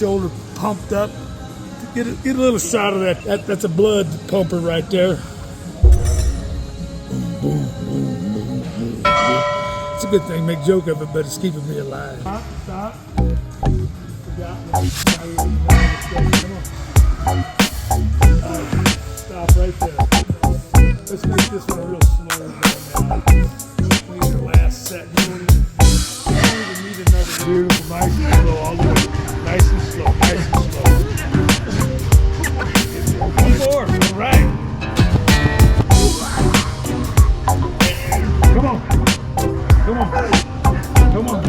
Shoulder pumped up. Get a little shot of that. That's a blood pumper right there. Boom, boom, boom, boom, boom, boom. It's a good thing. Make joke of it, but it's keeping me alive. Stop. Stop right there. Let's make this one real slow. Maybe the last set. You don't even need another. Beautiful, nice and slow all the way. Nice and slow, nice and slow. One more, all right. Come on. Come on. Come on.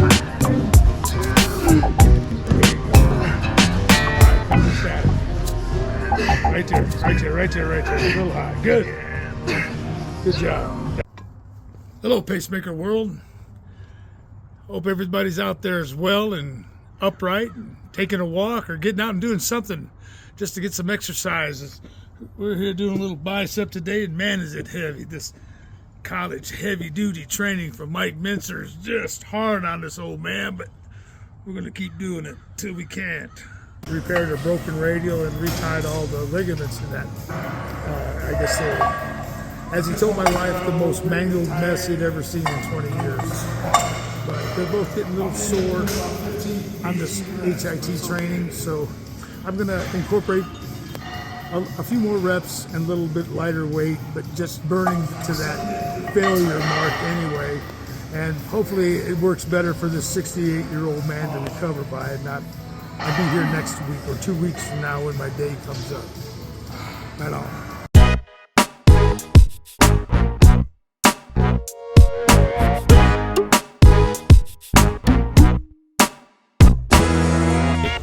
Right there, right there, right there, right there. A little high. Good. Good job. Hello, Pacemaker world. Hope everybody's out there as well and upright, and taking a walk or getting out and doing something just to get some exercise. We're here doing a little bicep today, and man, is it heavy. This college heavy-duty training from Mike Mincer is just hard on this old man, but we're going to keep doing it till we can't. Repaired a broken radial and retied all the ligaments in that. I guess as he told my wife, the most mangled mess he'd ever seen in 20 years. But they're both getting a little sore on this HIT training, so I'm going to incorporate a few more reps and a little bit lighter weight, but just burning to that failure mark anyway. And hopefully it works better for this 68-year-old man to recover by it. I'll be here next week or 2 weeks from now when my day comes up. Right on.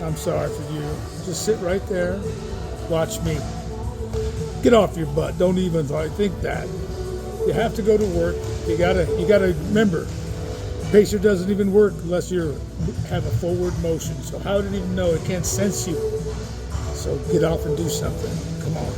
I'm sorry for you. Just sit right there. Watch me. Get off your butt. Don't even think that. You have to go to work. You gotta remember, pacer doesn't even work unless you have a forward motion. So how did it even know? It can't sense you. So get off and do something. Come on.